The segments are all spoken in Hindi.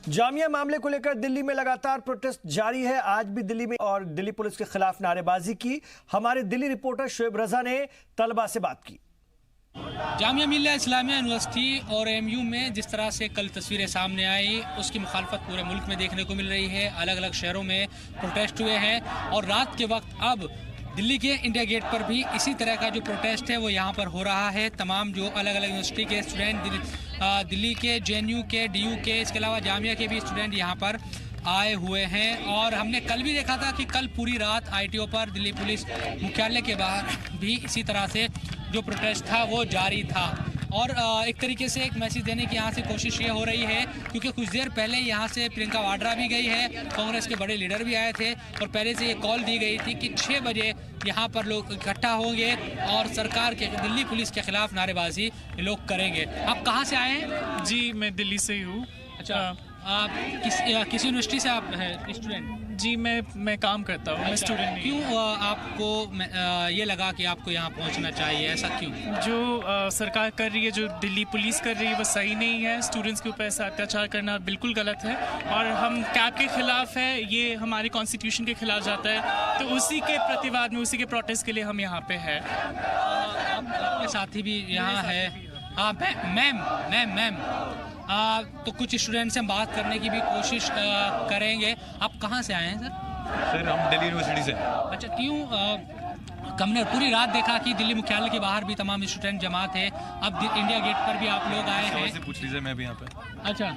जामिया मामले को लेकर दिल्ली में लगातार प्रोटेस्ट जारी है। आज भी दिल्ली में और दिल्ली पुलिस के खिलाफ नारेबाजी की। हमारे दिल्ली रिपोर्टर शोएब रजा ने तलबा से बात की। जामिया मिल्लिया इस्लामिया यूनिवर्सिटी और एमयू में जिस तरह से कल तस्वीरें सामने आई, उसकी मुखालफत पूरे मुल्क में देखने को मिल रही है। अलग अलग शहरों में प्रोटेस्ट हुए हैं और रात के वक्त अब दिल्ली के इंडिया गेट पर भी इसी तरह का जो प्रोटेस्ट है वो यहाँ पर हो रहा है। तमाम जो अलग अलग यूनिवर्सिटी के स्टूडेंट दिल्ली के, जेएनयू के, डीयू के, इसके अलावा जामिया के भी स्टूडेंट यहाँ पर आए हुए हैं। और हमने कल भी देखा था कि कल पूरी रात आईटीओ पर, दिल्ली पुलिस मुख्यालय के बाहर भी इसी तरह से जो प्रोटेस्ट था वो जारी था। और एक तरीके से एक मैसेज देने की यहाँ से कोशिश ये हो रही है, क्योंकि कुछ देर पहले यहाँ से प्रियंका वाड्रा भी गई है, कांग्रेस के बड़े लीडर भी आए थे और पहले से ये कॉल दी गई थी कि 6 बजे यहाँ पर लोग इकट्ठा होंगे और सरकार के, दिल्ली पुलिस के खिलाफ नारेबाजी लोग करेंगे। आप कहाँ से आए हैं? जी, मैं दिल्ली से ही हूँ। अच्छा, आप किस यूनिवर्सिटी से आप हैं स्टूडेंट? जी, मैं काम करता हूँ। मैं स्टूडेंट नहीं। क्यों आपको ये लगा कि आपको यहाँ पहुँचना चाहिए, ऐसा क्यों? जो सरकार कर रही है, जो दिल्ली पुलिस कर रही है, वो सही नहीं है। स्टूडेंट्स के ऊपर ऐसा अत्याचार करना बिल्कुल गलत है और हम कैब के खिलाफ है। ये हमारे कॉन्स्टिट्यूशन के खिलाफ जाता है, तो उसी के प्रतिवाद में, उसी के प्रोटेस्ट के लिए हम यहाँ पे हैं। आपके साथी भी यहाँ है। मैम तो कुछ स्टूडेंट से हम बात करने की भी कोशिश करेंगे। आप कहाँ से आए हैं सर? सर, हम दिल्ली यूनिवर्सिटी से। अच्छा, क्यों? हमने पूरी रात देखा कि दिल्ली मुख्यालय के बाहर भी तमाम स्टूडेंट जमा थे। अब इंडिया गेट पर भी आप लोग आए हैं। पूछ लीजिए, मैं भी यहाँ पे। अच्छा,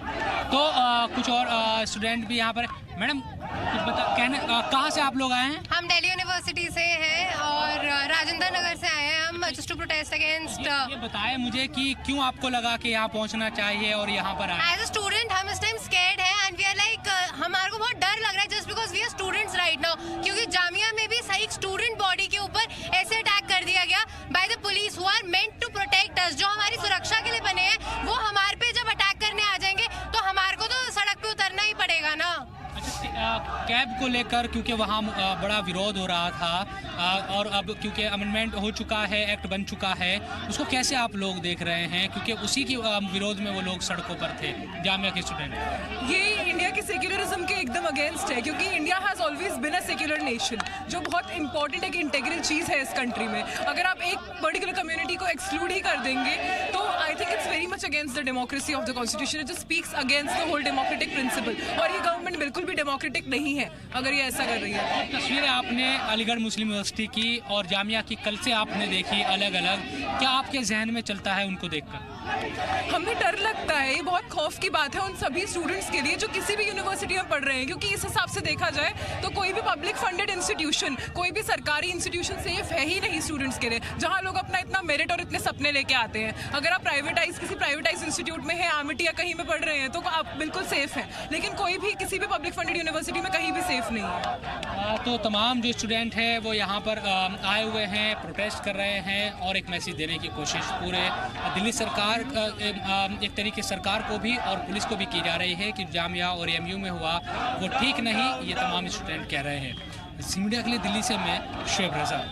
तो कुछ और स्टूडेंट भी यहाँ पर। मैडम कुछ कहाँ से आप लोग आए हैं? हम दिल्ली यूनिवर्सिटी से हैं और राजेंद्र नगर से आए हैं हम, जस्ट टू प्रोटेस्ट अगेंस्ट। ये बताएं मुझे कि क्यों आपको लगा कि यहाँ पहुँचना चाहिए और यहाँ पर आए? एज अ स्टूडेंट हम इस टाइम स्कैर्ड हैं एंड वी आर लाइक, हमारे को बहुत डर लग रहा है just because we are students right now, क्योंकि जामिया में भी सही स्टूडेंट बॉडी के ऊपर ऐसे अटैक कर दिया गया by the police who are meant to protect us, जो हमारी सुरक्षा के लिए बने हैं। वो हमारे पे जब अटैक करने आ जाएंगे तो हमारे को तो सड़क पे उतरना ही पड़ेगा ना। कैब को लेकर क्योंकि वहाँ बड़ा विरोध हो रहा था और अब क्योंकि अमेंडमेंट हो चुका है, एक्ट बन चुका है, उसको कैसे आप लोग देख रहे हैं? क्योंकि उसी की विरोध में वो लोग सड़कों पर थे, जामिया के स्टूडेंट। ये इंडिया के सेक्युलरिज्म के एकदम अगेंस्ट है, क्योंकि India has always been a secular nation, जो बहुत इंपॉर्टेंट एक इंटेग्रल चीज़ है इस कंट्री में। अगर आप एक पर्टिकुलर कम्युनिटी को एक्सक्लूड ही कर देंगे तो I think it's very much against the democracy of the constitution. It just speaks against the whole democratic principle और ये गवर्नमेंट बिल्कुल भी डेमोक्रेटिक नहीं है अगर ये ऐसा कर रही है। तस्वीरें आपने अलीगढ़ मुस्लिम यूनिवर्सिटी की और जामिया की कल से आपने देखी अलग अलग, क्या आपके जहन में चलता है उनको देखकर? हमें डर लगता है, ये बहुत खौफ की बात है उन सभी स्टूडेंट्स के लिए जो किसी भी यूनिवर्सिटी में पढ़ रहे हैं, क्योंकि इस हिसाब से देखा जाए तो कोई भी पब्लिक फंडेड इंस्टीट्यूशन, कोई भी सरकारी इंस्टीट्यूशन सेफ है ही नहीं स्टूडेंट्स के लिए, जहां लोग अपना इतना मेरिट और इतने सपने लेके आते हैं। अगर आप किसी प्राइवेटाइज इंस्टीट्यूट में है, आमिटी या कहीं में पढ़ रहे हैं, तो आप बिल्कुल सेफ हैं, लेकिन कोई भी किसी भी पब्लिक फंडेड यूनिवर्सिटी में कहीं भी सेफ नहीं है। तो तमाम जो स्टूडेंट हैं वो यहाँ पर आए हुए हैं, प्रोटेस्ट कर रहे हैं और एक मैसेज देने की कोशिश पूरे दिल्ली सरकार, एक तरीके सरकार को भी और पुलिस को भी की जा रही है कि जामिया और एमयू में हुआ वो ठीक नहीं, ये तमाम स्टूडेंट कह रहे हैं। मीडिया के लिए दिल्ली से मैं शोएब रजा।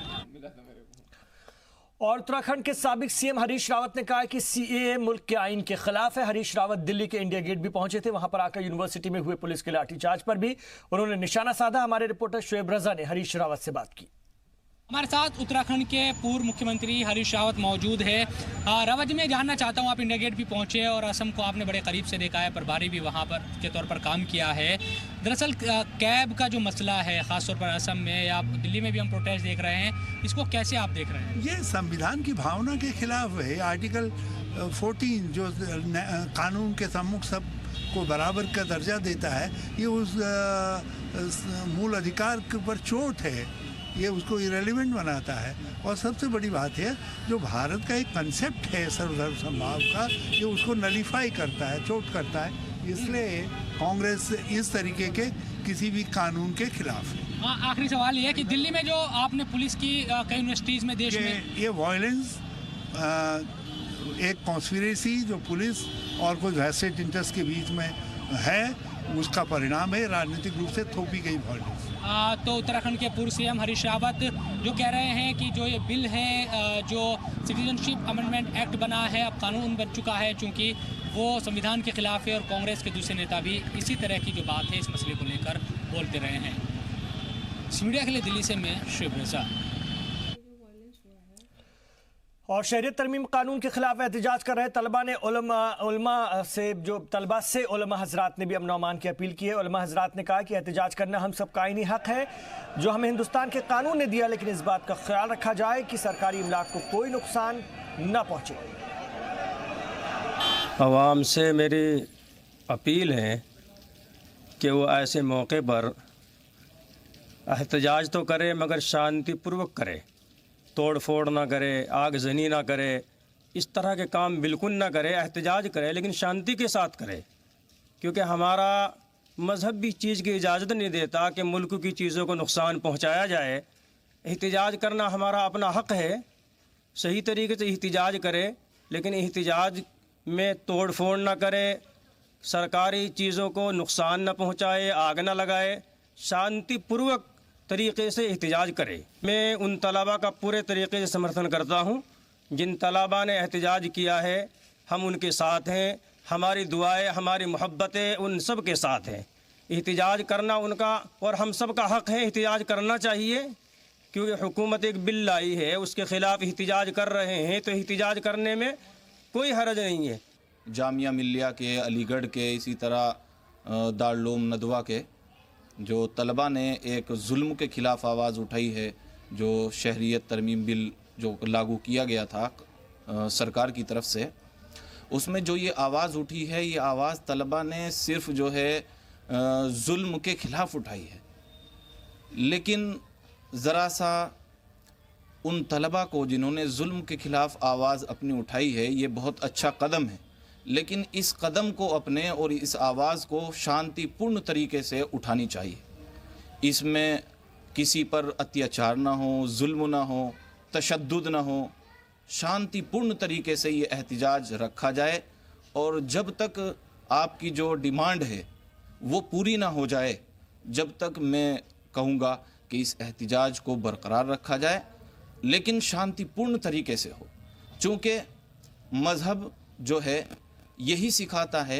और उत्तराखंड के साबिक सीएम हरीश रावत ने कहा कि सीएए मुल्क के आईन के खिलाफ है। हरीश रावत दिल्ली के इंडिया गेट भी पहुंचे थे। वहां पर आकर यूनिवर्सिटी में हुए पुलिस के लाठीचार्ज पर भी उन्होंने निशाना साधा। हमारे रिपोर्टर शोएब रजा ने हरीश रावत से बात की। हमारे साथ उत्तराखंड के पूर्व मुख्यमंत्री हरीश रावत मौजूद है। रावत जी, मैं जानना चाहता हूँ, आप इंडिया गेट भी पहुँचे और असम को आपने बड़े करीब से देखा है, प्रभारी भी वहाँ पर के तौर पर काम किया है। दरअसल कैब का जो मसला है, ख़ासतौर पर असम में या दिल्ली में भी हम प्रोटेस्ट देख रहे हैं, इसको कैसे आप देख रहे हैं? ये संविधान की भावना के खिलाफ है। आर्टिकल 14 जो कानून के सम्मुख सब को बराबर का दर्जा देता है, ये उस मूल अधिकार के ऊपर चोट है, ये उसको इरेलीवेंट बनाता है। और सबसे बड़ी बात है, जो भारत का एक कंसेप्ट है सर्वधर्म समभाव का, ये उसको नलीफाई करता है, चोट करता है। इसलिए कांग्रेस इस तरीके के किसी भी कानून के खिलाफ है। आखिरी सवाल ये है कि दिल्ली में जो आपने पुलिस की कई यूनिवर्सिटीज में देश में ये वायलेंस, एक कॉन्स्पिरेसी जो पुलिस और कुछ वेस्टेड इंटरेस्ट के बीच में है, उसका परिणाम है राजनीतिक रूप से थोपी गई वायलेंस। तो उत्तराखंड के पूर्व सीएम हरीश रावत जो कह रहे हैं कि जो ये बिल है, जो सिटीजनशिप अमेंडमेंट एक्ट बना है, अब कानून बन चुका है, चूँकि वो संविधान के खिलाफ है और कांग्रेस के दूसरे नेता भी इसी तरह की जो बात है इस मसले को लेकर बोलते रहे हैं। मीडिया के लिए दिल्ली से मैं शुएब रज़ा। और शहरियत तरमीम कानून के खिलाफ एहतजाज कर रहे तलबा ने तलबा से उलमा हजरात ने भी अमन अमान की अपील की है। उलमा हजरात ने कहा कि एहतजाज करना हम सबका आईनी हक है जो हमें हिंदुस्तान के कानून ने दिया, लेकिन इस बात का ख्याल रखा जाए कि सरकारी इमलाक को कोई नुकसान न पहुंचे। अवाम से मेरी अपील है कि वो ऐसे मौके पर एहतजाज तो करे मगर शांतिपूर्वक करे, तोड़ फोड़ ना करे, आगजनी ना करे, इस तरह के काम बिल्कुल ना करे। एहतजाज करे लेकिन शांति के साथ करे, क्योंकि हमारा मज़हब भी चीज़ की इजाज़त नहीं देता कि मुल्क की चीज़ों को नुकसान पहुंचाया जाए। एहतजाज करना हमारा अपना हक़ है, सही तरीके से एहतजाज करे, लेकिन एहतजाज में तोड़ फोड़ ना करे, सरकारी चीज़ों को नुकसान न पहुँचाए, आग न लगाए, शांतिपूर्वक तरीक़े से एहतजाज करे। मैं उन तलबा का पूरे तरीक़े से समर्थन करता हूँ जिन तलबा ने एहतजाज किया है, हम उनके साथ हैं। हमारी दुआएं, हमारी मोहब्बतें उन सब के साथ हैं। एहतजाज करना उनका और हम सब का हक़ है, एहतजाज करना चाहिए, क्योंकि हुकूमत एक बिल लाई है, उसके ख़िलाफ़ एहतजाज कर रहे हैं तो एहतजाज करने में कोई हरज नहीं है। जामिया मिल्लिया के, अलीगढ़ के, इसी तरह दारुल नदवा के जो तलबा ने एक जुल्म के ख़िलाफ़ आवाज़ उठाई है, जो शहरियत तरमीम बिल जो लागू किया गया था सरकार की तरफ से, उसमें जो ये आवाज़ उठी है, ये आवाज़ तलबा ने सिर्फ जो है जुल्म के ख़िलाफ़ उठाई है। लेकिन ज़रा सा उन तलबा को जिन्होंने जुल्म के ख़िलाफ़ आवाज़ अपनी उठाई है, ये बहुत अच्छा कदम है, लेकिन इस कदम को अपने और इस आवाज़ को शांतिपूर्ण तरीके से उठानी चाहिए। इसमें किसी पर अत्याचार ना हो, जुल्म ना हो, तशद्दुद ना हो, शांतिपूर्ण तरीके से ये एहतजाज रखा जाए। और जब तक आपकी जो डिमांड है वो पूरी ना हो जाए, जब तक मैं कहूँगा कि इस एहतजाज को बरकरार रखा जाए, लेकिन शांतिपूर्ण तरीके से हो। चूँकि मज़हब जो है यही सिखाता है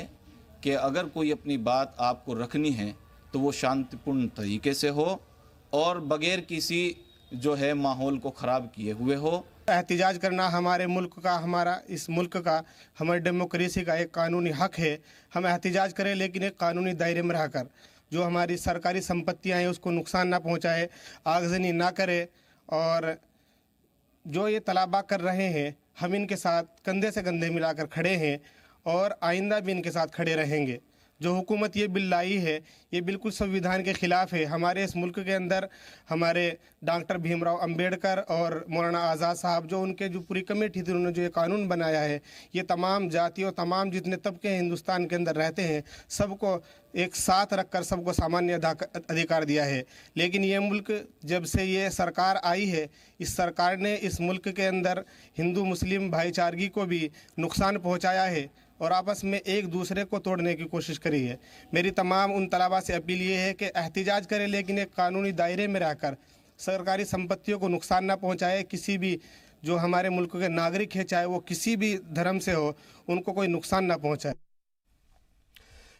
कि अगर कोई अपनी बात आपको रखनी है तो वो शांतिपूर्ण तरीके से हो और बग़ैर किसी जो है माहौल को ख़राब किए हुए हो। एहतजाज करना हमारे मुल्क का, हमारा इस मुल्क का, हमारी डेमोक्रेसी का एक कानूनी हक़ है। हम एहतजाज करें लेकिन एक कानूनी दायरे में रहकर, जो हमारी सरकारी संपत्तियाँ हैं उसको नुकसान ना पहुँचाए, आगजनी ना करे। और जो ये तलबा कर रहे हैं, हम इनके साथ कंधे से कंधे मिलाकर खड़े हैं और आइंदा भी इनके साथ खड़े रहेंगे। जो हुकूमत ये बिल लाई है ये बिल्कुल संविधान के ख़िलाफ़ है। हमारे इस मुल्क के अंदर हमारे डॉक्टर भीमराव अंबेडकर और मौलाना आज़ाद साहब, जो उनके जो पूरी कमेटी थी, उन्होंने जो ये कानून बनाया है, ये तमाम जातियों, तमाम जितने तबके हिंदुस्तान के अंदर रहते हैं, सबको एक साथ रखकर सबको सामान्य अधिकार दिया है। लेकिन ये मुल्क जब से ये सरकार आई है, इस सरकार ने इस मुल्क के अंदर हिंदू मुस्लिम भाईचारगी को भी नुकसान पहुँचाया है और आपस में एक दूसरे को तोड़ने की कोशिश करी है। मेरी तमाम उन तलबा से अपील ये है कि एहतजाज करें लेकिन एक कानूनी दायरे में रहकर, सरकारी संपत्तियों को नुकसान ना पहुंचाए। किसी भी जो हमारे मुल्क के नागरिक हैं, चाहे वो किसी भी धर्म से हो, उनको कोई नुकसान ना पहुंचाए।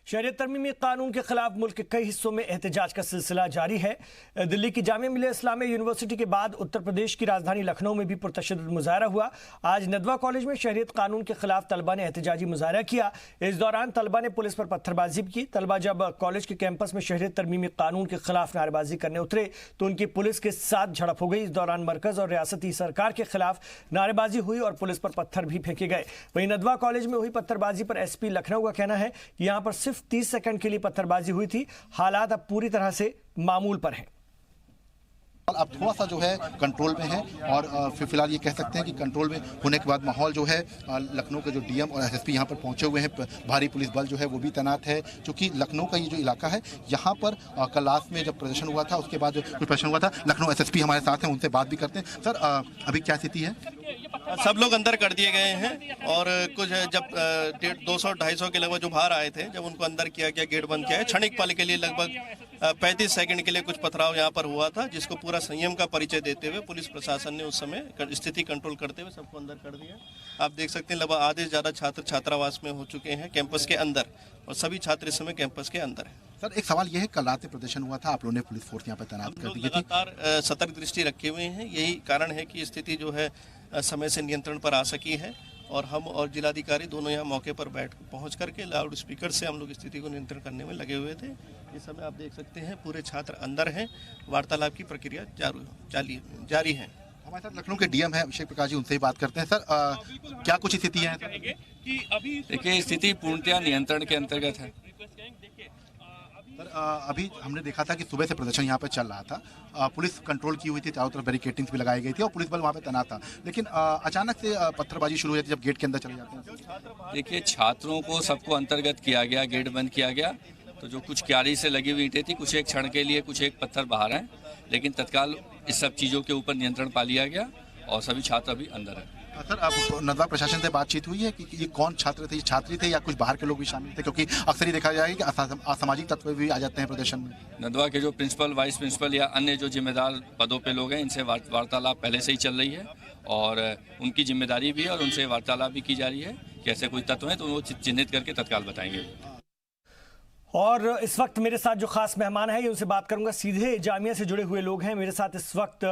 शहरियत तरमीमी कानून के खिलाफ मुल्क के कई हिस्सों में एहतजाज का सिलसिला जारी है। दिल्ली की जामिया मिल्लिया इस्लामिया यूनिवर्सिटी के बाद उत्तर प्रदेश की राजधानी लखनऊ में भी पुरतशद्दुद मुजाहरा हुआ। आज नदवा कॉलेज में शहरियत कानून के खिलाफ तलबा ने एहतजाजी मुजाहरा किया। इस दौरान तलबा ने पुलिस पर पत्थरबाजी भी की। तलबा जब कॉलेज के कैंपस में शहरियत तरमीमी कानून के खिलाफ नारेबाजी करने उतरे तो उनकी पुलिस के साथ झड़प हो गई। इस दौरान मरकज और रियासती सरकार के खिलाफ नारेबाजी हुई और पुलिस पर पत्थर भी फेंके गए। वहीं नदवा कॉलेज में हुई पत्थरबाजी पर एसपी लखनऊ का कहना है कि यहाँ पर सिर्फ 30 सेकंड के लिए पत्थरबाजी हुई थी। हालात अब पूरी तरह से मामूल पर हैं। अब थोड़ा सा जो है कंट्रोल में है और फिलहाल ये कह सकते हैं कि कंट्रोल में होने के बाद माहौल जो है, लखनऊ के जो डीएम और एसएसपी यहाँ पर पहुँचे हुए हैं, भारी पुलिस बल जो है वो भी तैनात है। क्योंकि लखनऊ का ये जो इलाका है, यहाँ पर कल लास्ट में जब प्रदर्शन हुआ था, उसके बाद जो प्रदर्शन हुआ था, लखनऊ एसएसपी हमारे साथ हैं, उनसे बात भी करते हैं। सर, अभी क्या स्थिति है? सब लोग अंदर कर दिए गए हैं और कुछ जब 200-250 के लगभग जो बाहर आए थे, जब उनको अंदर किया गया, गेट बंद किया है, क्षणिक पल के लिए लगभग 35 सेकंड के लिए कुछ पथराव यहाँ पर हुआ था, जिसको पूरा संयम का परिचय देते हुए पुलिस प्रशासन ने उस समय स्थिति कंट्रोल करते हुए सबको अंदर कर दिया। आप देख सकते हैं लगभग आधे से ज़्यादा छात्र छात्रावास में हो चुके हैं कैंपस के अंदर, और सभी छात्र इस समय कैंपस के अंदर हैं। सर एक सवाल यह है, कल रात प्रदर्शन हुआ था, आप लोगों ने पुलिस फोर्स यहाँ पर तैनात कर दी थी। लगातार सतर्क दृष्टि रखे हुए हैं, यही कारण है कि स्थिति जो है समय से नियंत्रण पर आ सकी है, और हम और जिलाधिकारी दोनों यहाँ मौके पर पहुँच करके लाउड स्पीकर से हम लोग स्थिति को नियंत्रण करने में लगे हुए थे। इस समय आप देख सकते हैं पूरे छात्र अंदर हैं, वार्तालाप की प्रक्रिया जारी है। हमारे साथ लखनऊ के डीएम है अभिषेक प्रकाश जी, उनसे ही बात करते हैं। सर क्या कुछ स्थिति है? देखिए स्थिति पूर्णतया नियंत्रण के अंतर्गत है। सर अभी हमने देखा था कि सुबह से प्रदर्शन यहाँ पर चल रहा था, पुलिस कंट्रोल की हुई थी, चारों तरफ बैरिकेडिंग्स भी लगाई गई थी और पुलिस बल वहाँ पे तैनात था, लेकिन अचानक से पत्थरबाजी शुरू हो जाती है जब गेट के अंदर चले जाते हैं। देखिए छात्रों को सबको अंतर्गत किया गया, गेट बंद किया गया, तो जो कुछ क्यारी से लगी हुई ईंटें थी, कुछ एक क्षण के लिए कुछ एक पत्थर बाहर हैं, लेकिन तत्काल इस सब चीज़ों के ऊपर नियंत्रण पा लिया गया और सभी छात्र अभी अंदर हैं। सर अब नदवा प्रशासन से बातचीत हुई है कि ये कौन छात्र थे, छात्री थे या कुछ बाहर के लोग भी शामिल थे, क्योंकि अक्सर ही देखा जाए कि असामाजिक तत्व भी आ जाते हैं प्रदर्शन में। नदवा के जो प्रिंसिपल, वाइस प्रिंसिपल या अन्य जो जिम्मेदार पदों पे लोग हैं, इनसे वार्तालाप पहले से ही चल रही है और उनकी जिम्मेदारी भी है और उनसे वार्तालाप भी की जा रही है कि ऐसे कोई तत्व हैं तो वो चिन्हित करके तत्काल बताएंगे। और इस वक्त मेरे साथ जो खास मेहमान है, ये उनसे बात करूंगा, सीधे जामिया से जुड़े हुए लोग हैं मेरे साथ इस वक्त।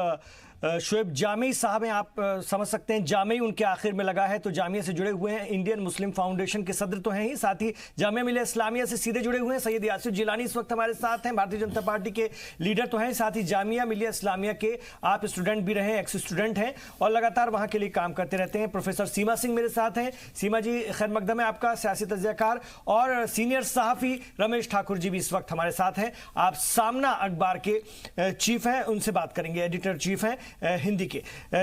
शुएब जामी साहब हैं, आप समझ सकते हैं जामी उनके आखिर में लगा है, तो जामिया से जुड़े हुए हैं, इंडियन मुस्लिम फाउंडेशन के सदर तो हैं ही, साथ ही जामिया मिलिया इस्लामिया से सीधे जुड़े हुए हैं सैयद यासिर जिलानी इस वक्त हमारे साथ हैं, भारतीय जनता पार्टी के लीडर तो हैं, साथ ही जामिया मिलिया इस्लामिया के आप स्टूडेंट भी रहे, एक्स स्टूडेंट हैं और लगातार वहाँ के लिए काम करते रहते हैं। प्रोफेसर सीमा सिंह मेरे साथ हैं। सीमा जी खैर मकदम है आपका, सियासी तजज़ियाकार, और सीनियर सहाफ़ी रमेश ठाकुर जी भी इस वक्त हमारे साथ हैं। आप सामना अखबार के चीफ हैं, उनसे बात करेंगे, एडिटर चीफ हैं हिंदी के।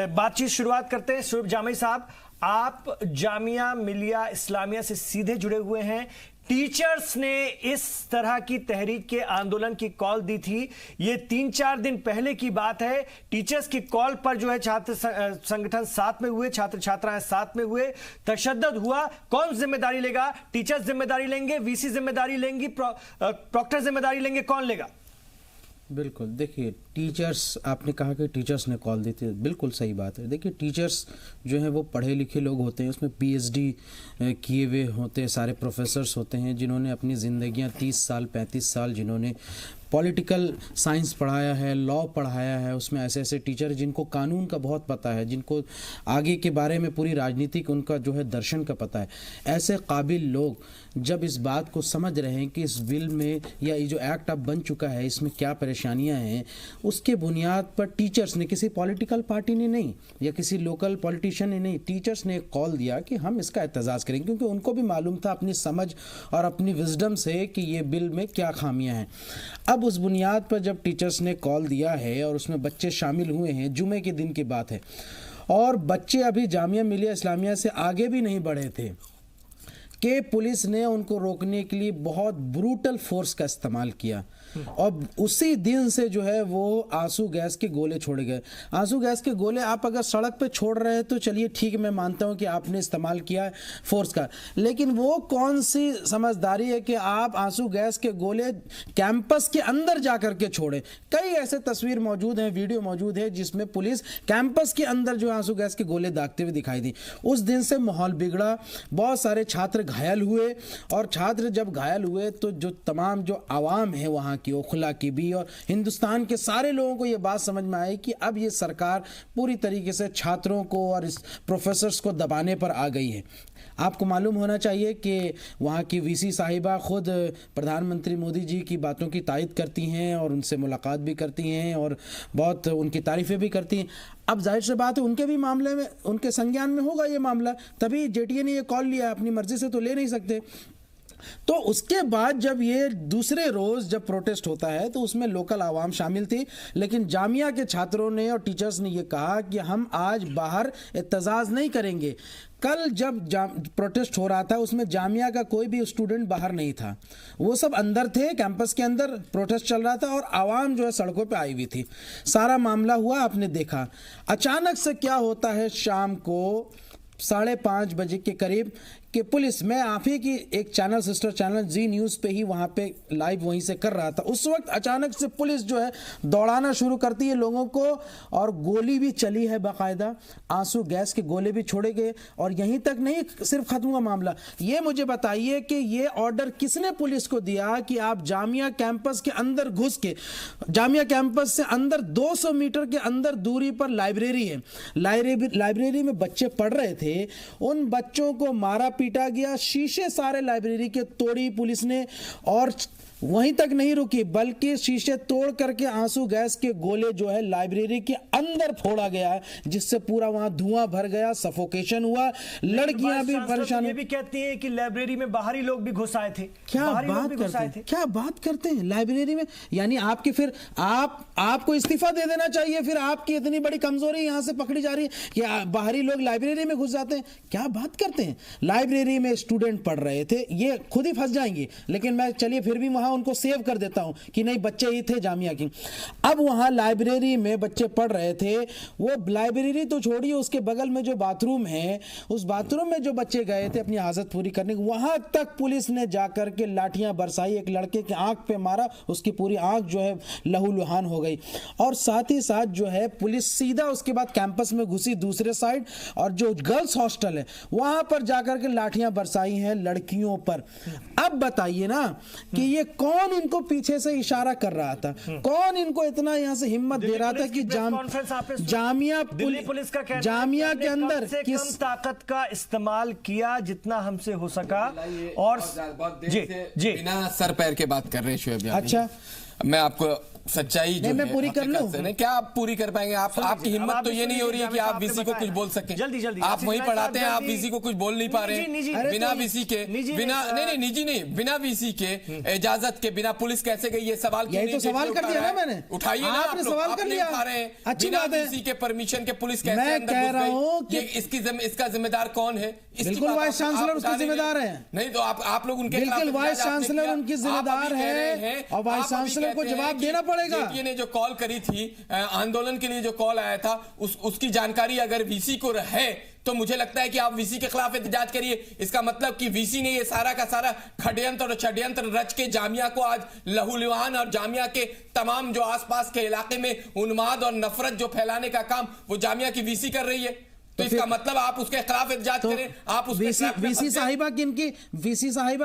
बातचीत शुरुआत करते हैं। शुएब जामी साहब, आप जामिया मिलिया इस्लामिया से सीधे जुड़े हुए हैं, टीचर्स ने इस तरह की तहरीक के आंदोलन की कॉल दी थी, ये 3-4 दिन पहले की बात है। टीचर्स की कॉल पर जो है छात्र संगठन साथ में हुए, छात्र छात्राएं साथ में हुए, तशद्दुद हुआ। कौन जिम्मेदारी लेगा? टीचर्स जिम्मेदारी लेंगे, वीसी जिम्मेदारी लेंगी, प्रॉक्टर जिम्मेदारी लेंगे, कौन लेगा? बिल्कुल, देखिए टीचर्स, आपने कहा कि टीचर्स ने कॉल दी थी, बिल्कुल सही बात है। देखिए टीचर्स जो हैं वो पढ़े लिखे लोग होते हैं, उसमें पीएचडी किए हुए होते हैं, सारे प्रोफेसर्स होते हैं जिन्होंने अपनी ज़िंदगियां 30 साल 35 साल जिन्होंने पॉलिटिकल साइंस पढ़ाया है, लॉ पढ़ाया है, उसमें ऐसे ऐसे टीचर जिनको कानून का बहुत पता है, जिनको आगे के बारे में पूरी राजनीतिक उनका जो है दर्शन का पता है, ऐसे काबिल लोग जब इस बात को समझ रहे हैं कि इस बिल में या ये जो एक्ट अब बन चुका है इसमें क्या परेशानियां हैं, उसके बुनियाद पर टीचर्स ने, किसी पॉलिटिकल पार्टी ने नहीं या किसी लोकल पॉलिटिशियन ने नहीं, टीचर्स ने एक कॉल दिया कि हम इसका एहतजाज करेंगे, क्योंकि उनको भी मालूम था अपनी समझ और अपनी विजडम से कि ये बिल में क्या खामियां हैं। अब उस बुनियाद पर जब टीचर्स ने कॉल दिया है और उसमें बच्चे शामिल हुए हैं, जुमे के दिन की बात है, और बच्चे अभी जामिया मिलिया इस्लामिया से आगे भी नहीं बढ़े थे कि पुलिस ने उनको रोकने के लिए बहुत ब्रूटल फोर्स का इस्तेमाल किया और उसी दिन से जो है वो आंसू गैस के गोले छोड़े गए। आंसू गैस के गोले आप अगर सड़क पे छोड़ रहे हैं तो चलिए ठीक है, मैं मानता हूं कि आपने इस्तेमाल किया है फोर्स का, लेकिन वो कौन सी समझदारी है कि आप आंसू गैस के गोले कैंपस के अंदर जा करके छोड़े। कई ऐसे तस्वीर मौजूद हैं, वीडियो मौजूद है जिसमें पुलिस कैंपस के अंदर जो आंसू गैस के गोले दागते हुए दिखाई दी। उस दिन से माहौल बिगड़ा, बहुत सारे छात्र घायल हुए और छात्र जब घायल हुए तो जो तमाम जो आवाम है वहाँ की, ओखला की भी और हिंदुस्तान के सारे लोगों को ये बात समझ में आई कि अब ये सरकार पूरी तरीके से छात्रों को और इस प्रोफेसर्स को दबाने पर आ गई है। आपको मालूम होना चाहिए कि वहाँ की वीसी साहिबा खुद प्रधानमंत्री मोदी जी की बातों की तायद करती हैं और उनसे मुलाकात भी करती हैं और बहुत उनकी तारीफ़ें भी करती हैं। अब जाहिर सी बात है उनके भी मामले में, उनके संज्ञान में होगा ये मामला, तभी जेटीए ने ये कॉल लिया, अपनी मर्जी से तो ले नहीं सकते। तो उसके बाद जब ये दूसरे रोज जब प्रोटेस्ट होता है तो उसमें लोकल आवाम शामिल थी, लेकिन जामिया के छात्रों ने और टीचर्स ने ये कहा कि हम आज बाहर एहतजाज नहीं करेंगे। कल जब प्रोटेस्ट हो रहा था उसमें जामिया का कोई भी स्टूडेंट बाहर नहीं था, वो सब अंदर थे, कैंपस के अंदर प्रोटेस्ट चल रहा था और आवाम जो है सड़कों पे आई हुई थी। सारा मामला हुआ, आपने देखा। अचानक से क्या होता है, शाम को 5:30 बजे के करीब कि पुलिस, मैं आप ही की एक चैनल, सिस्टर चैनल जी न्यूज़ पे ही वहाँ पे लाइव वहीं से कर रहा था, उस वक्त अचानक से पुलिस जो है दौड़ाना शुरू करती है लोगों को, और गोली भी चली है बाकायदा, आंसू गैस के गोले भी छोड़े गए। और यहीं तक नहीं सिर्फ खत्म हुआ मामला, ये मुझे बताइए कि ये ऑर्डर किसने पुलिस को दिया कि आप जामिया कैंपस के अंदर घुस के, जामिया कैंपस से अंदर 200 मीटर के अंदर दूरी पर लाइब्रेरी है, लाइब्रेरी में बच्चे पढ़ रहे थे, उन बच्चों को मारा पीटा गया, शीशे सारे लाइब्रेरी के तोड़ी पुलिस ने, और वहीं तक नहीं रुकी बल्कि शीशे तोड़ करके आंसू गैस के गोले जो है लाइब्रेरी के अंदर फोड़ा गया है, जिससे पूरा वहां धुआं भर गया, सफोकेशन हुआ, लड़कियां भी परेशान। ये भी कहती हैं कि लाइब्रेरी में बाहरी लोग भी घुस आए थे। क्या बात करते हैं लाइब्रेरी में, यानी आपकी फिर आपको इस्तीफा दे देना चाहिए, फिर आपकी इतनी बड़ी कमजोरी यहां से पकड़ी जा रही है कि बाहरी लोग लाइब्रेरी में घुस जाते हैं। क्या बात करते हैं, लाइब्रेरी में स्टूडेंट पढ़ रहे थे, ये खुद ही फंस जाएंगे, लेकिन मैं चलिए फिर भी वहां उनको सेव कर देता हूं कि नहीं बच्चे ही थे जामिया की। अब वहां लाइब्रेरी में बच्चे पढ़ रहे थे, वो लाइब्रेरी तो छोड़िए, उसके बगल में जो बाथरूम है, उस बाथरूम में जो बच्चे गए थे अपनी हाजत पूरी करने, वहां तक पुलिस ने जाकर के लाठियां बरसाई, एक लड़के की आंख पे मारा, उसकी पूरी आंख जो है लहूलुहान हो गई। और साथ ही साथ जो है पुलिस सीधा उसके बाद कैंपस में घुसी दूसरे साइड, और जो गर्ल्स हॉस्टल है वहां पर जाकर के लाठियां बरसाई हैं लड़कियों पर। अब बताइए ना कि ये कौन इनको पीछे से इशारा कर रहा था, कौन इनको इतना यहां से हिम्मत दे रहा था कि जामिया पुलिस का कहना जामिया के अंदर किस ताकत का इस्तेमाल किया जितना हमसे हो सका। और जी बिना सर पैर के बात कर रहे हैं शोएब। अच्छा, मैं आपको सच्चाई जो मैं पूरी कर लूं। क्या आप पूरी कर पाएंगे? आपकी हिम्मत तो ये नहीं हो रही है कि आप वीसी को कुछ बोल सकें। जल्दी आप वहीं पढ़ाते हैं, आप वीसी को कुछ बोल नहीं पा रहे हैं। बिना वीसी के, बिना निजी नहीं, बिना वीसी के इजाजत के बिना पुलिस कैसे गई, ये सवाल यही तो सवाल कर दिया ना मैंने। उठाइए ना, आपने सवाल कर लिया। बिना वीसी के परमिशन के पुलिस कैसे अंदर घुस गई? इसका जिम्मेदार कौन है? बिल्कुल वाइस चांसलर उसके जिम्मेदार है। नहीं तो आप लोग उनके बिल्कुल वाइस चांसलर उनकी जिम्मेदार है और वाइस चांसलर को जवाब देना पड़ेगा। ने जो कॉल करी थी आंदोलन के लिए, जो कॉल आया था उसकी जानकारी अगर वीसी को है तो मुझे लगता है कि आप वीसी के खिलाफ एहतजाज करिए। इसका मतलब कि वीसी ने ये सारा का सारा षड्यंत्र रच के जामिया को आज लहूलुहान और जामिया के तमाम जो आसपास के इलाके में उन्माद और नफरत जो फैलाने का काम वो जामिया की वीसी कर रही है। तो इसका मतलब आप उसके खिलाफ एहतजाज करें। आप वीसी साहिबा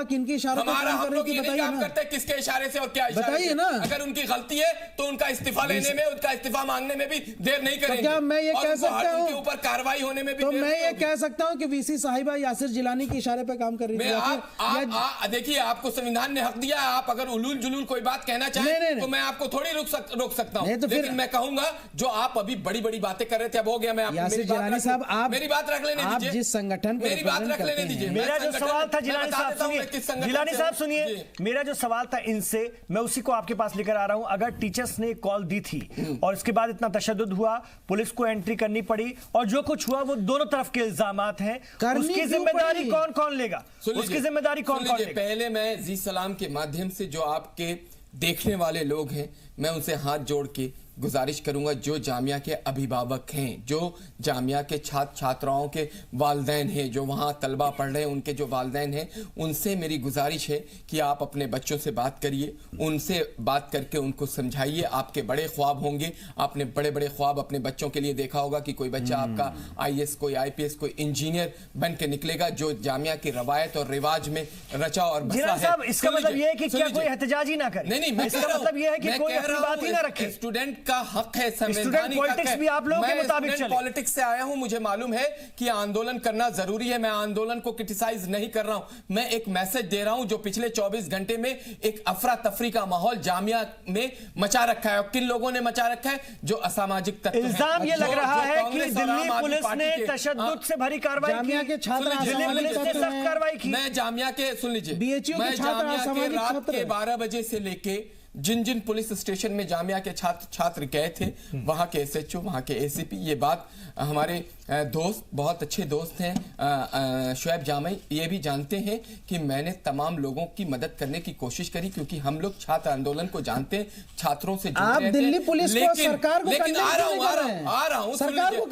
किनकी इशारे हम लोग ये नहीं काम करते किसके इशारे से और क्या बताइए ना। अगर उनकी गलती है तो उनका इस्तीफा लेने में, उनका इस्तीफा मांगने में भी देर नहीं करेंगे। क्या मैं ये कह सकता हूं, उनके ऊपर कार्रवाई होने में भी तो मैं ये कह सकता हूं कि वीसी साहिबा यासिर जिलानी के इशारे पे काम कर रही है। देखिए, आपको संविधान ने हक दिया है, आप अगर उलूल जुलूल कोई बात कहना चाहें तो मैं आपको थोड़ी रोक सकता हूं, लेकिन मैं कहूंगा जो आप अभी बड़ी बड़ी बातें कर रहे थे, अब हो गया। मैं यासिर जिलानी साहब, आप मेरी बात रख लेने दीजिए। आप जिस संगठन मेरी बात रख लेने दीजिए। मेरा जो सवाल था जिलानी साहब सुनिए, मेरा जो सवाल था इनसे, मैं उसी को आपके पास लेकर आ रहा हूं। अगर टीचर्स ने कॉल दी थी और इसके बाद इतना तशद्दुद हुआ, पुलिस को एंट्री करनी पड़ी और जो कुछ हुआ वो दोनों तरफ के इल्जामात हैं, उसकी जिम्मेदारी कौन लेगा? उसकी जिम्मेदारी कौन लेगा? पहले मैं जी सलाम के माध्यम से जो आपके देखने वाले लोग हैं, मैं उनसे हाथ जोड़ के गुजारिश करूंगा, जो जामिया के अभिभावक हैं, जो जामिया के छात्र छात्राओं के वालिदैन हैं, जो वहाँ तलबा पढ़ रहे हैं, उनके जो वालिदैन हैं, उनसे मेरी गुजारिश है कि आप अपने बच्चों से बात करिए, उनसे बात करके उनको समझाइए। आपके बड़े ख्वाब होंगे, आपने बड़े बड़े ख्वाब अपने बच्चों के लिए देखा होगा कि कोई बच्चा आपका IAS, कोई IPS, कोई इंजीनियर बन के निकलेगा, जो जामिया की रवायत और रिवाज में रचा और बसा है। इसका मतलब यह है कि क्या कोई एहतजाज ही ना करे? नहीं, मैं इसका मतलब यह है कि कोई अपनी बात ही ना रखे। स्टूडेंट का हक है, संवैधानिक हक है। भी आप लोगों के मुताबिक मैं पॉलिटिक्स से आया हूं, मुझे मालूम है कि आंदोलन करना जरूरी है। मैं आंदोलन को क्रिटिसाइज नहीं कर रहा हूं, मैं एक मैसेज दे रहा हूं जो पिछले 24 घंटे में एक अफरा तफरी का माहौल जामिया में मचा रखा है। और किन लोगों ने मचा रखा है? जो असामाजिक तत्व हैं। इल्जाम ये लग रहा है कि दिल्ली पुलिस ने तशद्दुद से भरी कार्रवाई की। जामिया के छात्र दिल्ली पुलिस ने सख्त कार्रवाई की। मैं जामिया के, सुन लीजिए, मैं जामिया के रात के 12 बजे से लेके जिन पुलिस स्टेशन में जामिया के छात्र गए थे, वहां के एसएचओ, वहां के एसीपी, ये बात हमारे दोस्त, बहुत अच्छे दोस्त हैं शुएब जामई, ये भी जानते हैं कि मैंने तमाम लोगों की मदद करने की कोशिश करी, क्योंकि हम लोग छात्र आंदोलन को जानते हैं, छात्रों से जुड़े आप हैं। दिल्ली पुलिस को, सरकार को लेकिन आ रहा हूं सरकार को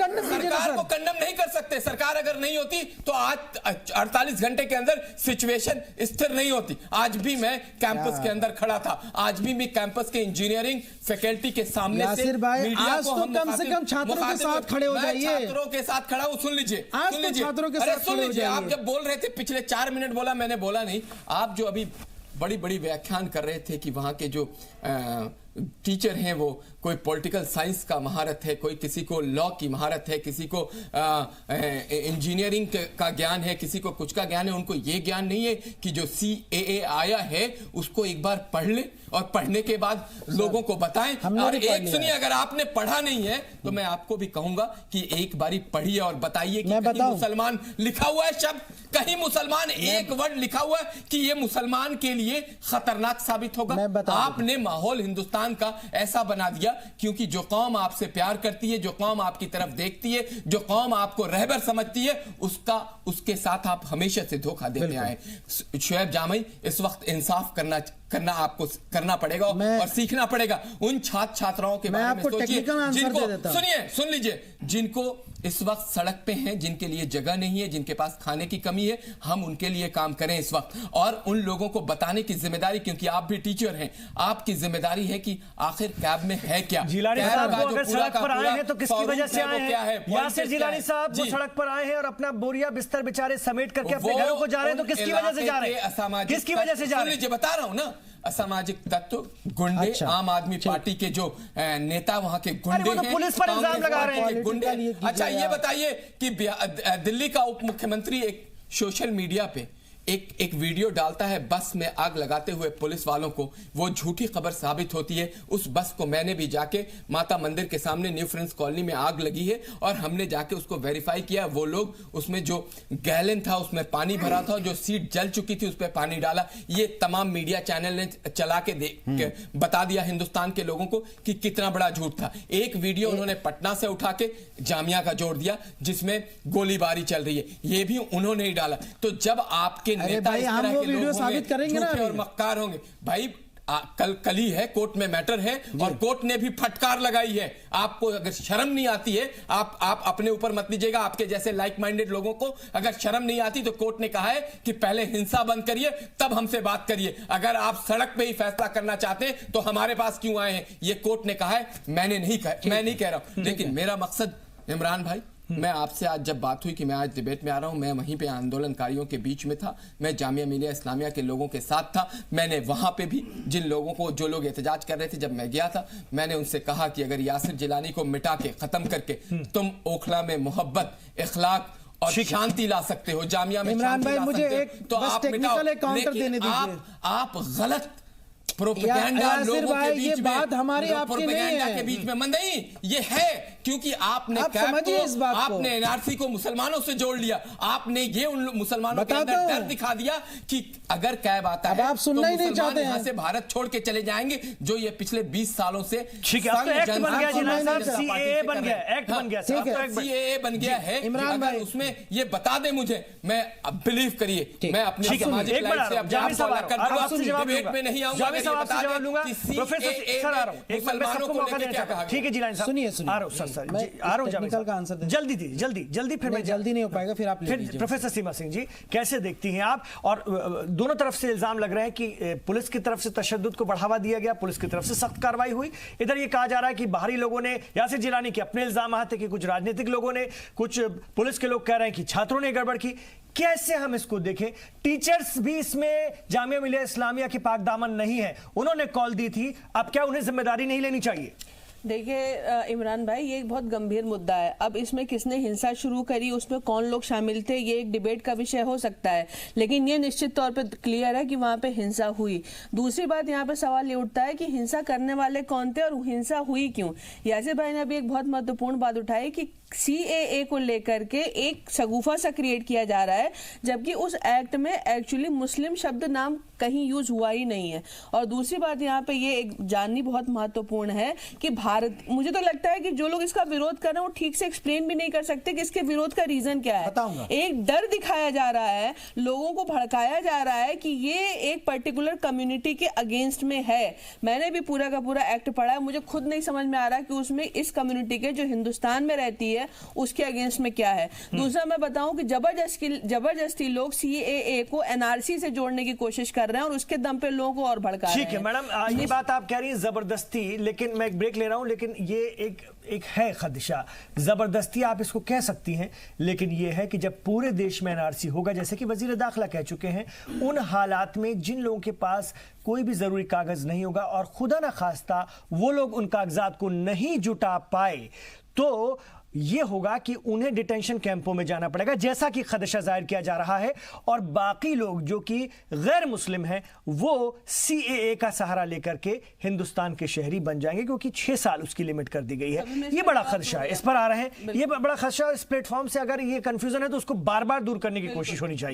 कंडम नहीं कर सकते। सरकार अगर नहीं होती तो आज 48 घंटे के अंदर सिचुएशन स्थिर नहीं होती। आज भी मैं कैंपस के अंदर खड़ा था, आज भी मैं कैंपस के इंजीनियरिंग फैकल्टी के सामने से मीडिया को हम कम से कम छात्रों के साथ खड़े हो जाइए। छात्रों के साथ खड़ा हूं, सुन लीजिए, आज तो छात्रों के साथ सुन लीजिए। आप जब बोल रहे थे, पिछले 4 मिनट बोला, मैंने बोला नहीं। आप जो अभी बड़ी बड़ी व्याख्यान कर रहे थे कि वहां के जो टीचर हैं वो कोई पॉलिटिकल साइंस का महारत है, कोई किसी को लॉ की महारत है, किसी को इंजीनियरिंग का ज्ञान है, किसी को कुछ का ज्ञान है। उनको ये ज्ञान नहीं है कि जो CAA आया है उसको एक बार पढ़ ले और पढ़ने के बाद लोगों को बताएं। और एक सुनिए, अगर आपने पढ़ा नहीं है तो मैं आपको भी कहूंगा कि एक बारी पढ़िए और बताइए कि कहीं मुसलमान लिखा हुआ है शब्द, कहीं मुसलमान एक वर्ड लिखा हुआ है कि ये मुसलमान के लिए खतरनाक साबित होगा। आपने माहौल हिंदुस्तान का ऐसा बना दिया, क्योंकि जो कौम आपसे प्यार करती है, जो कौम आपकी तरफ देखती है, जो कौम आपको रहबर समझती है, उसके साथ आप हमेशा से धोखा देते आए। शुएब जामई, इस वक्त इंसाफ करना आपको करना पड़ेगा और सीखना पड़ेगा। उन छात्र छात्राओं के बारे में सोचिए जिनको, सुन लीजिए, जिनको इस वक्त सड़क पे हैं, जिनके लिए जगह नहीं है, जिनके पास खाने की कमी है, हम उनके लिए काम करें इस वक्त। और उन लोगों को बताने की जिम्मेदारी, क्योंकि आप भी टीचर हैं, आपकी जिम्मेदारी है कि आखिर कैब में है क्या। जिलानी साहब वो अगर सड़क पर आए हैं तो किसकी वजह से आए हैं? यासिर जिलानी साहब वो सड़क पर आए हैं और अपना बोरिया बिस्तर बेचारे समेट करके अपने घरों को जा रहे हैं, तो किसकी वजह से जा रहे हैं? किसकी वजह से जा रहे हैं? बता रहा हूं ना, असामाजिक तत्व, गुंडे, आम आदमी पार्टी के जो नेता वहां के गुंडे हैं, पुलिस पर इल्जाम लगा रहे हैं गुंडे। अच्छा, ये बताइए कि दिल्ली का उप मुख्यमंत्री एक सोशल मीडिया पे एक वीडियो डालता है बस में आग लगाते हुए पुलिस वालों को, वो झूठी खबर साबित होती है। उस बस को मैंने भी जाके माता मंदिर के सामने न्यू फ्रेंड्स कॉलोनी में आग लगी है और हमने जाके उसको वेरीफाई किया। वो लोग, उसमें जो गैलन था उसमें पानी भरा था, जो सीट जल चुकी थी उस पर पानी डाला। ये तमाम मीडिया चैनल ने चला के बता दिया हिंदुस्तान के लोगों को कि कितना बड़ा झूठ था। एक वीडियो उन्होंने पटना से उठा के जामिया का जोड़ दिया जिसमें गोलीबारी चल रही है, ये भी उन्होंने ही डाला। तो जब आपके नेता इस तरह के लोग होंगे, और मक्कार होंगे, भाई कल ही है, कोर्ट में मैटर है और कोर्ट ने भी फटकार लगाई है। आपको अगर शर्म नहीं आती है, आप अपने ऊपर मत लीजिएगा। आपके जैसे लाइक माइंडेड लोगों को अगर शर्म नहीं आती तो कोर्ट ने कहा है कि पहले हिंसा बंद करिए तब हमसे बात करिए। अगर आप सड़क पे ही फैसला करना चाहते हैं तो हमारे पास क्यों आए हैं? ये कोर्ट ने कहा है, मैं नहीं कह रहा हूं। लेकिन मेरा मकसद, इमरान भाई, मैं आपसे आज जब बात हुई कि मैं आज डिबेट में आ रहा हूं, मैं वहीं पे आंदोलनकारियों के बीच में था, मैं जामिया मिलिया इस्लामिया के लोगों के साथ था। मैंने वहां पे भी जिन लोगों को, जो लोग एहतजाज कर रहे थे, जब मैं गया था, मैंने उनसे कहा कि अगर यासिर जिलानी को मिटा के खत्म करके तुम ओखला में मोहब्बत, इखलाक और शांति ला सकते हो, जामिया में शांति ला सकते हो, तो आप मिटाओ। लेकिन आप गलत प्रोपेगेंडा लोगों के बीच में, प्रोपेगेंडा के बीच में नहीं, ये है क्योंकि आपने आपने एनआरसी को मुसलमानों से जोड़ लिया। आपने ये उन मुसलमानों के अंदर डर दिखा दिया कि अगर कैब आता है आप सुनना ही नहीं चाहते, यहाँ से भारत छोड़ के चले जाएंगे, जो ये पिछले 20 सालों से एक्ट बन गया है। इमरान भाई उसमें ये बता दे मुझे, मैं बिलीव करिए, मैं अपने सामाजिक लाइफ से डिबेट में नहीं आऊंगा। ठीक है जिलानी साहब, सुनिए जल्दी फिर मैं जल्दी नहीं हो पाएगा, फिर आप प्रोफेसर सीमा सिंह जी कैसे देखती हैं आप? और दोनों तरफ से इल्जाम लग रहे हैं कि पुलिस की तरफ से तशद्दुद को बढ़ावा दिया गया, पुलिस की तरफ से सख्त कार्रवाई हुई। इधर ये कहा जा रहा है कि बाहरी लोगों ने, यासिर जिलानी के अपने इल्जाम आते कि कुछ राजनीतिक लोगों ने, कुछ पुलिस के लोग कह रहे हैं कि छात्रों ने गड़बड़ की। कैसे हम इसको देखें? टीचर्स भी इसमें जामिया मिलिया इस्लामिया के पाक दामन नहीं है, उन्होंने कॉल दी थी, अब क्या उन्हें जिम्मेदारी नहीं लेनी चाहिए? देखिए इमरान भाई, ये एक बहुत गंभीर मुद्दा है। अब इसमें किसने हिंसा शुरू करी, उसमें कौन लोग शामिल थे, ये एक डिबेट का विषय हो सकता है, लेकिन ये निश्चित तौर पे क्लियर है कि वहां पे हिंसा हुई। दूसरी बात, यहाँ पे सवाल ये उठता है कि हिंसा करने वाले कौन थे और हिंसा हुई क्यों। यासिर भाई ने अभी एक बहुत महत्वपूर्ण बात उठाई कि CAA को लेकर के एक शगुफा सा क्रिएट किया जा रहा है, जबकि उस एक्ट में एक्चुअली मुस्लिम शब्द नाम कहीं यूज हुआ ही नहीं है। और दूसरी बात यहाँ पे ये एक जाननी बहुत महत्वपूर्ण है कि भारत, मुझे तो लगता है कि जो लोग इसका विरोध कर रहे हैं वो ठीक से एक्सप्लेन भी नहीं कर सकते कि इसके विरोध का रीजन क्या है। एक डर दिखाया जा रहा है, लोगों को भड़काया जा रहा है कि ये एक पर्टिकुलर कम्युनिटी के अगेंस्ट में है। मैंने भी पूरा का पूरा एक्ट पढ़ा है, मुझे खुद नहीं समझ में आ रहा कि उसमें इस कम्युनिटी के जो हिंदुस्तान में रहती है उसके अगेंस्ट में क्या है। दूसरा मैं बताऊं कि जबरदस्ती लोग CAA को NRC से जोड़ने की कोशिश कर रहे हैं और उसके दम पे लोगों को और भड़का रहे हैं। ठीक है मैडम, ये बात आप कह रही हैं जबरदस्ती, लेकिन मैं एक ब्रेक ले रहा हूं, लेकिन ये एक है खदशा। जबरदस्ती आप इसको कह सकती हैं, लेकिन ये है कि जब पूरे देश में NRC होगा, जैसे कि वजीर दाखिला कह चुके हैं, उन हालात में जिन लोगों के पास कोई भी जरूरी कागज नहीं होगा और खुदा ना खास्ता वो लोग उन कागजात को नहीं जुटा पाए, तो ये होगा कि उन्हें डिटेंशन कैंपों में जाना पड़ेगा, जैसा कि खदशा जाहिर किया जा रहा है। और बाकी लोग जो कि गैर मुस्लिम हैं वो CAA का सहारा लेकर के हिंदुस्तान के शहरी बन जाएंगे, क्योंकि 6 साल उसकी लिमिट कर दी गई है। ये बड़ा खदशा है, इस पर आ रहे हैं, ये बड़ा खदशा। इस प्लेटफॉर्म से अगर ये कंफ्यूजन है तो उसको बार बार दूर करने की कोशिश होनी चाहिए।